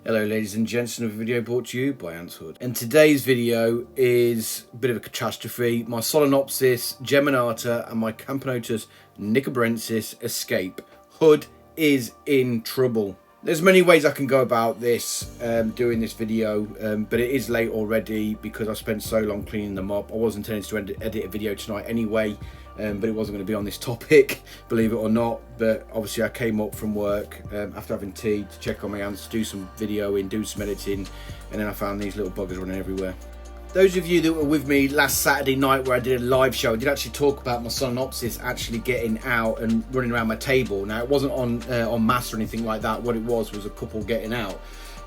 Hello ladies and gents, another video brought to you by Anthood. And today's video is a bit of a catastrophe. My Solenopsis, geminata and my Camponotus Nicobarensis escape. Hood is in trouble. There's many ways I can go about this, doing this video, but it is late already because I spent so long cleaning them up. I was intending to edit a video tonight anyway, but it wasn't going to be on this topic, believe it or not. But obviously I came up from work after having tea to check on my ants, do some videoing, do some editing, and then I found these little buggers running everywhere. Those of you that were with me last Saturday night where I did a live show, I did actually talk about my Solenopsis actually getting out and running around my table. Now it wasn't on mass or anything like that. What it was a couple getting out.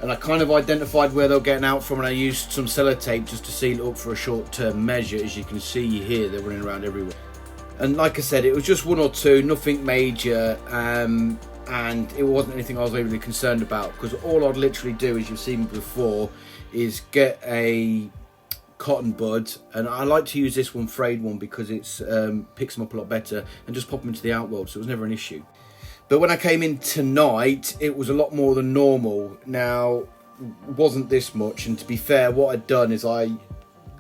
And I kind of identified where they were getting out from, and I used some sellotape just to seal it up for a short-term measure. As you can see here, they're running around everywhere. And like I said, it was just one or two, nothing major, and it wasn't anything I was overly concerned about, because all I'd literally do, as you've seen before, is get a cotton bud, and I like to use this one, frayed one, because it's picks them up a lot better, and just pop them into the outworld, so it was never an issue. But when I came in tonight, it was a lot more than normal. Now, it wasn't this much, and to be fair, what I'd done is I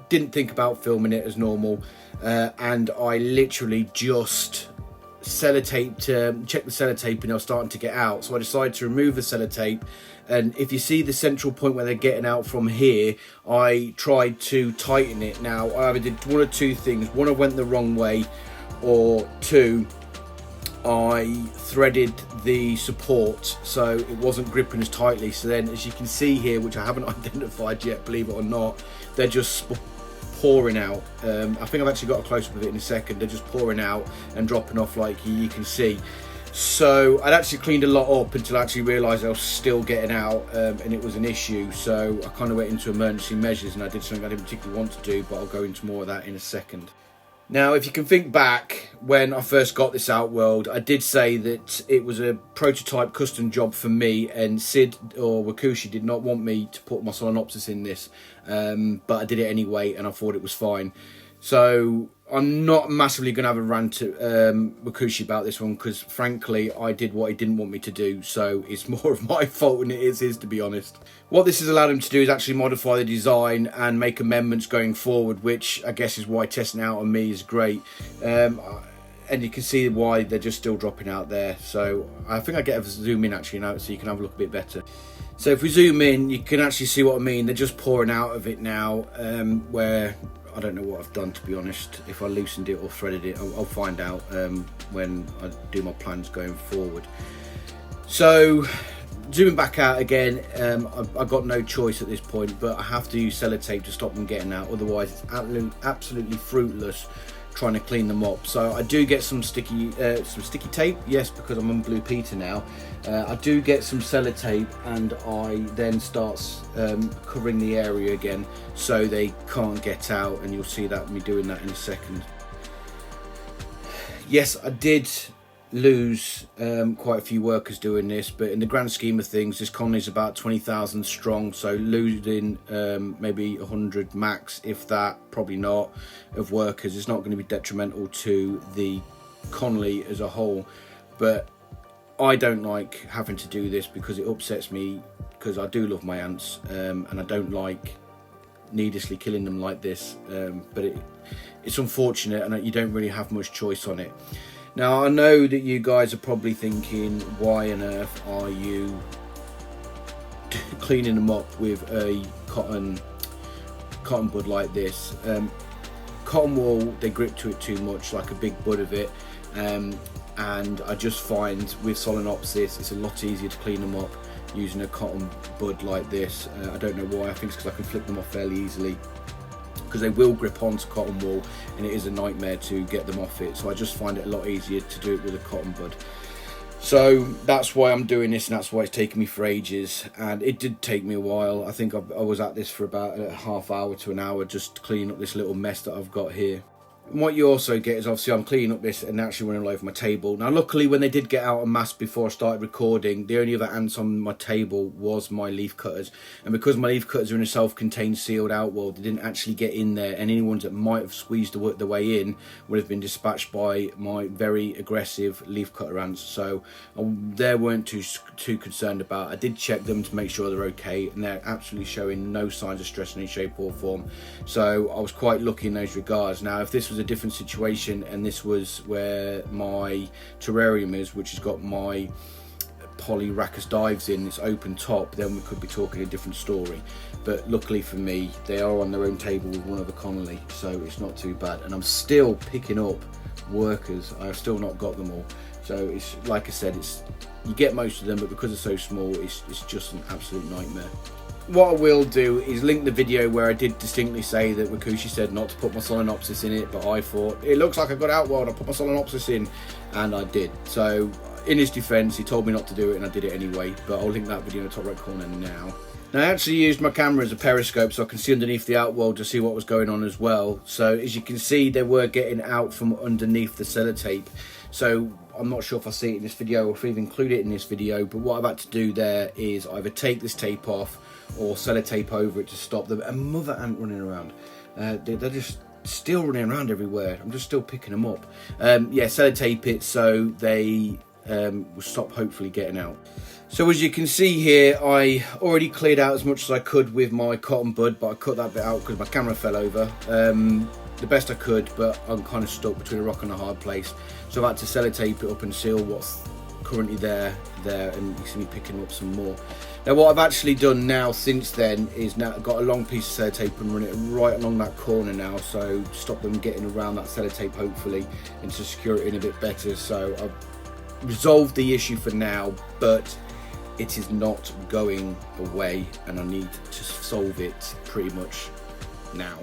didn't think about filming it as normal, and I literally just sellotaped, checked the sellotape, and I was starting to get out, so I decided to remove the sellotape. And if you see the central point where they're getting out from here, I tried to tighten it. Now I either did one or two things: one, I went the wrong way, or two, I threaded the support so it wasn't gripping as tightly. So then, as you can see here, which I haven't identified yet, believe it or not, they're just pouring out. I think I've actually got a close-up of it in a second. They're just pouring out and dropping off, like you can see. So I'd actually cleaned a lot up until I actually realised I was still getting out, and it was an issue. So I kind of went into emergency measures, and I did something I didn't particularly want to do, but I'll go into more of that in a second. Now, if you can think back when I first got this outworld, I did say that it was a prototype custom job for me, and Sid or Wakooshi did not want me to put my Solenopsis in this, but I did it anyway, and I thought it was fine. So I'm not massively going to have a rant to Wakooshi about this one, because frankly I did what he didn't want me to do, so it's more of my fault than it is his, to be honest. What this has allowed him to do is actually modify the design and make amendments going forward, which I guess is why testing out on me is great. And you can see why they're just still dropping out there. So I think I get a zoom in actually now, so you can have a look a bit better. So if we zoom in, you can actually see what I mean. They're just pouring out of it now, where I don't know what I've done, to be honest. If I loosened it or threaded it, I'll find out when I do my plans going forward. So zooming back out again, I've got no choice at this point, but I have to use sellotape to stop them getting out. Otherwise, it's absolutely fruitless trying to clean them up. So I do get some sticky tape, yes, because I'm on Blue Peter now. I do get some sellotape, and I then start covering the area again so they can't get out, and you'll see that me doing that in a second. Yes, I did lose quite a few workers doing this, but in the grand scheme of things, this colony is about 20,000 strong, so losing maybe 100 max, if that, probably not, of workers is not going to be detrimental to the colony as a whole. But I don't like having to do this because it upsets me, because I do love my ants, and I don't like needlessly killing them like this, but it's unfortunate, and you don't really have much choice on it. Now, I know that you guys are probably thinking, why on earth are you cleaning them up with a cotton bud like this? Cotton wool, they grip to it too much, like a big bud of it, and I just find with Solenopsis it's a lot easier to clean them up using a cotton bud like this. I don't know why. I think it's because I can flip them off fairly easily, because they will grip onto cotton wool, and it is a nightmare to get them off it. So I just find it a lot easier to do it with a cotton bud. So that's why I'm doing this, and that's why it's taken me for ages. And it did take me a while. I think I was at this for about a half hour to an hour, just cleaning up this little mess that I've got here. And what you also get is, obviously I'm cleaning up this and actually running all over my table. Now luckily, when they did get out en masse before I started recording, the only other ants on my table was my leaf cutters. And because my leaf cutters are in a self-contained sealed outworld, they didn't actually get in there, and any ones that might have squeezed the way in would have been dispatched by my very aggressive leaf cutter ants. So they weren't too concerned about. I did check them to make sure they're okay, and they're absolutely showing no signs of stress in any shape or form. So I was quite lucky in those regards. Now if this was a different situation and this was where my terrarium is, which has got my Polyrhacus dives in, it's open top, then we could be talking a different story. But luckily for me, they are on their own table with one other colony, so it's not too bad. And I'm still picking up workers. I've still not got them all. So it's like I said, you get most of them, but because they're so small, it's just an absolute nightmare. What I will do is link the video where I did distinctly say that Wakooshi said not to put my Solenopsis in it, but I thought, it looks like I got outworld, I'll put my Solenopsis in, and I did. So in his defense, he told me not to do it and I did it anyway, but I'll link that video in the top right corner now. Now I actually used my camera as a periscope so I can see underneath the outworld to see what was going on as well. So as you can see, they were getting out from underneath the sellotape. So I'm not sure if I see it in this video or if I've included it in this video, but what I've had to do there is either take this tape off or sellotape over it to stop them. And mother ant running around. They're just still running around everywhere. I'm just still picking them up. Yeah, sellotape it so they will stop hopefully getting out. So as you can see here, I already cleared out as much as I could with my cotton bud, but I cut that bit out because my camera fell over. The best I could, but I'm kind of stuck between a rock and a hard place. So I've had to sellotape it up and seal what's currently there, and you see me picking up some more. Now what I've actually done now since then is now I've got a long piece of sellotape and run it right along that corner now, so stop them getting around that sellotape hopefully, and to secure it in a bit better. So I've resolved the issue for now, but it is not going away and I need to solve it pretty much now.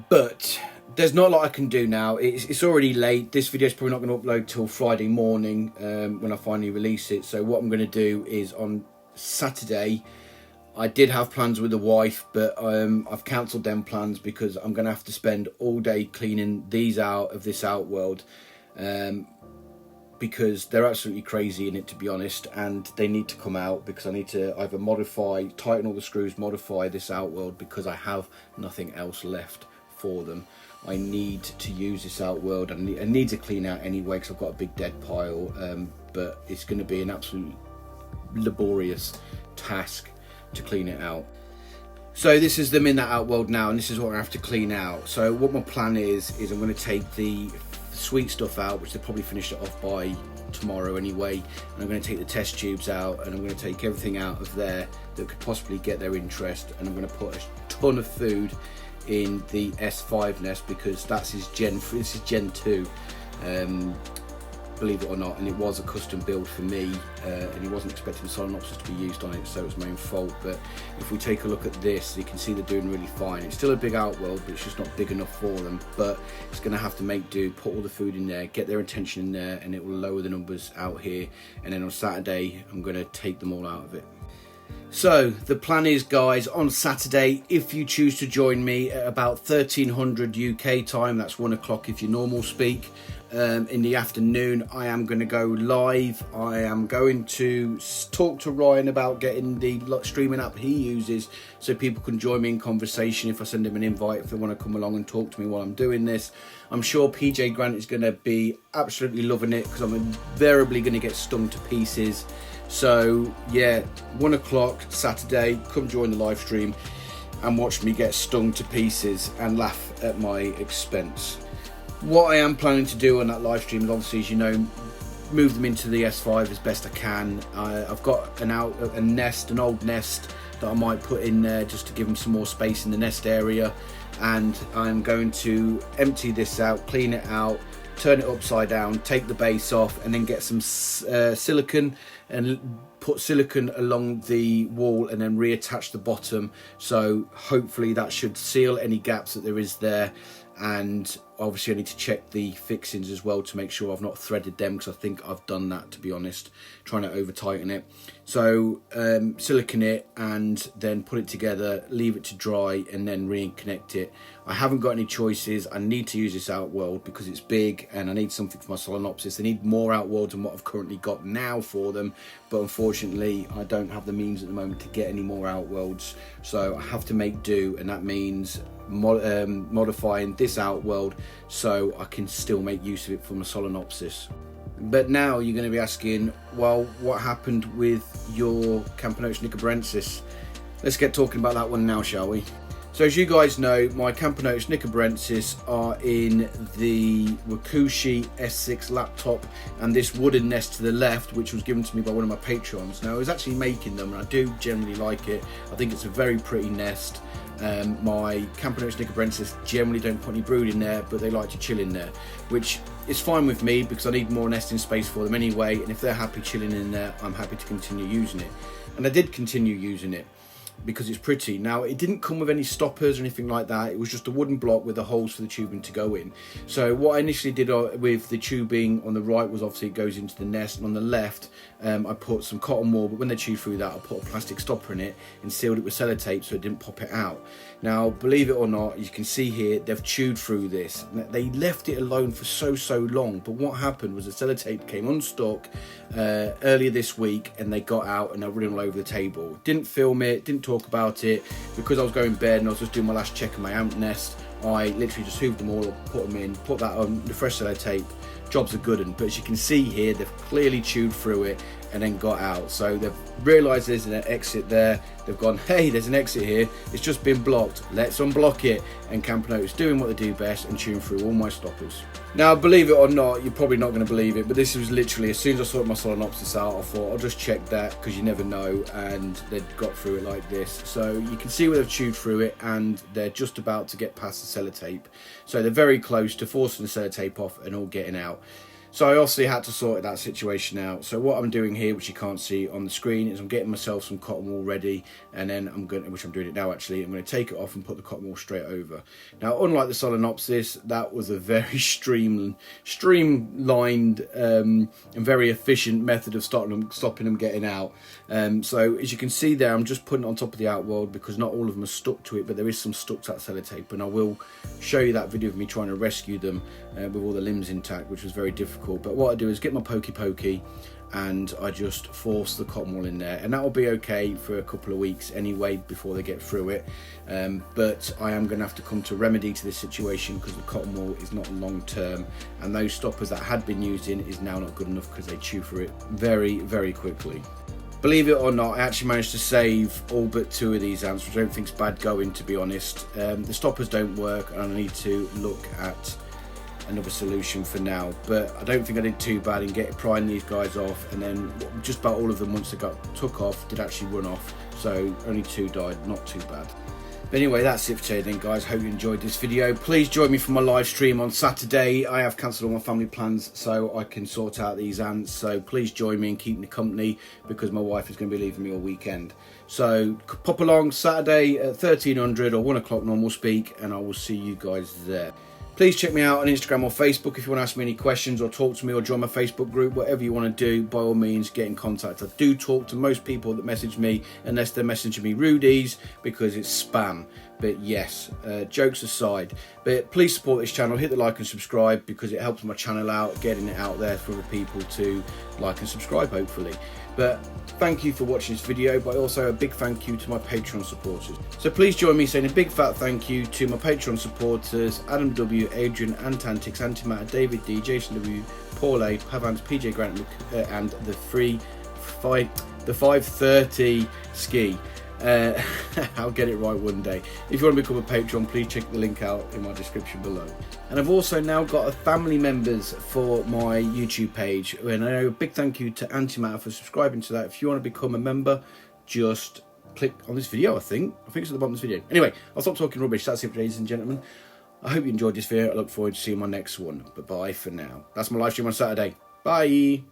But there's not a lot I can do now. It's already late. This video is probably not going to upload till Friday morning when I finally release it. So what I'm going to do is on Saturday, I did have plans with the wife, but I've cancelled them plans because I'm going to have to spend all day cleaning these out of this outworld, because they're absolutely crazy in it, to be honest, and they need to come out because I need to either tighten all the screws, modify this outworld because I have nothing else left for them. I need to use this outworld and I need to clean out anyway because I've got a big dead pile, but it's going to be an absolute laborious task to clean it out. So this is them in that outworld now, and this is what I have to clean out. So what my plan is I'm going to take the sweet stuff out, which they'll probably finish it off by tomorrow anyway, and I'm going to take the test tubes out, and I'm going to take everything out of there that could possibly get their interest, and I'm going to put a ton of food in the S5 nest because this is Gen 2, believe it or not, and it was a custom build for me, and he wasn't expecting Solenopsis to be used on it, so it was my own fault. But if we take a look at this, you can see they're doing really fine. It's still a big outworld, but it's just not big enough for them, but it's going to have to make do, put all the food in there, get their attention in there, and it will lower the numbers out here. And then on Saturday I'm going to take them all out of it. So the plan is, guys, on Saturday, if you choose to join me at about 1300 UK time, that's 1 o'clock if you normal speak, in the afternoon, I am going to go live. I am going to talk to Ryan about getting the streaming app he uses so people can join me in conversation if I send him an invite, if they want to come along and talk to me while I'm doing this. I'm sure PJGrant is going to be absolutely loving it because I'm invariably going to get stung to pieces. So yeah, 1 o'clock Saturday, come join the live stream and watch me get stung to pieces and laugh at my expense. What I am planning to do on that live stream is, obviously, as you know, move them into the S5 as best I can. I've got an old nest that I might put in there just to give them some more space in the nest area, and I'm going to empty this out, clean it out, turn it upside down, take the base off, and then get some silicone and put silicone along the wall and then reattach the bottom. So hopefully that should seal any gaps that there is there, and obviously I need to check the fixings as well to make sure I've not threaded them, because I think I've done that, to be honest, trying to over tighten it. So silicone it and then put it together, leave it to dry, and then reconnect it. I haven't got any choices. I need to use this outworld because it's big and I need something for my Solenopsis. They need more outworlds than what I've currently got now for them, but unfortunately I don't have the means at the moment to get any more outworlds, so I have to make do, and that means modifying this outworld so I can still make use of it for my Solenopsis. But now you're going to be asking, well, what happened with your Camponotus Nicobarensis? Let's get talking about that one now, shall we? So as you guys know, my Camponotus Nicobarensis are in the Wakooshi S6 laptop, and this wooden nest to the left, which was given to me by one of my patrons. Now I was actually making them, and I do generally like it. I think it's a very pretty nest. My Camponotus Nicobarensis generally don't put any brood in there, but they like to chill in there, which is fine with me because I need more nesting space for them anyway, and if they're happy chilling in there, I'm happy to continue using it. And I did continue using it because it's pretty. Now, it didn't come with any stoppers or anything like that. It was just a wooden block with the holes for the tubing to go in. So what I initially did with the tubing on the right was obviously it goes into the nest, and on the left I put some cotton wool, but when they chewed through that I put a plastic stopper in it and sealed it with sellotape so it didn't pop it out. Now, believe it or not, you can see here they've chewed through this. They left it alone for so long, but what happened was the sellotape came unstuck earlier this week, and they got out and they're running all over the table. Didn't film it, didn't talk about it, because I was going to bed and I was just doing my last check of my ant nest. I literally just hooved them all up, put them in, put that on the fresh sellotape. Job's a good one. But as you can see here, they've clearly chewed through it and then got out. So they've realised there's an exit there. They've gone, hey, there's an exit here. It's just been blocked. Let's unblock it. And Camponotus doing what they do best and chewing through all my stoppers. Now, believe it or not, you're probably not going to believe it, but this was literally, as soon as I sorted my Solenopsis out, I thought I'll just check that, because you never know, and they'd got through it like this. So you can see where they've chewed through it, and they're just about to get past the sellotape. So they're very close to forcing the sellotape off and all getting out. So I obviously had to sort that situation out. So what I'm doing here, which you can't see on the screen, is I'm getting myself some cotton wool ready, and then I'm going to, which I'm doing it now actually, I'm going to take it off and put the cotton wool straight over. Now, unlike the Solenopsis, that was a very streamlined and very efficient method of stopping them getting out. So as you can see there, I'm just putting it on top of the outworld because not all of them are stuck to it, but there is some stuck to that sellotape, and I will show you that video of me trying to rescue them with all the limbs intact, which was very difficult. But what I do is get my pokey and I just force the cotton wool in there, and that will be okay for a couple of weeks anyway before they get through it. But I am going to have to come to remedy to this situation because the cotton wool is not long term, and those stoppers that had been used in is now not good enough because they chew through it very quickly. Believe it or not, I actually managed to save all but 2 of these ants, which I don't think is bad going, to be honest. The stoppers don't work, and I need to look at another solution for now, but I don't think I did too bad in prying these guys off, and then just about all of them, once they took off, did actually run off. So only 2 died, not too bad. But anyway, that's it for today then, guys. Hope you enjoyed this video. Please join me for my live stream on Saturday. I have cancelled all my family plans so I can sort out these ants, so please join me and keep me company because my wife is going to be leaving me all weekend. So pop along Saturday at 1300 or 1 o'clock normal speak, and I will see you guys there. Please check me out on Instagram or Facebook if you want to ask me any questions or talk to me or join my Facebook group. Whatever you want to do, by all means, get in contact. I do talk to most people that message me, unless they're messaging me rudies, because it's spam. But yes, jokes aside, but please support this channel, hit the like and subscribe because it helps my channel out, getting it out there for other people to like and subscribe, hopefully. But thank you for watching this video, but also a big thank you to my Patreon supporters. So please join me saying a big fat thank you to my Patreon supporters: Adam W, Adrian, Antantix, Anty Matters, David D, Jason W, Paul A, Pavance, PJGrant, and the 530 ski. I'll get it right one day. If you want to become a patron, please check the link out in my description below. And I've also now got a family members for my YouTube page, and I know a big thank you to Anty Matters for subscribing to that. If you want to become a member, just click on this video. I think it's at the bottom of this video. Anyway, I'll stop talking rubbish. That's it, ladies and gentlemen. I hope you enjoyed this video. I look forward to seeing my next one, but bye for now. That's my live stream on Saturday. Bye.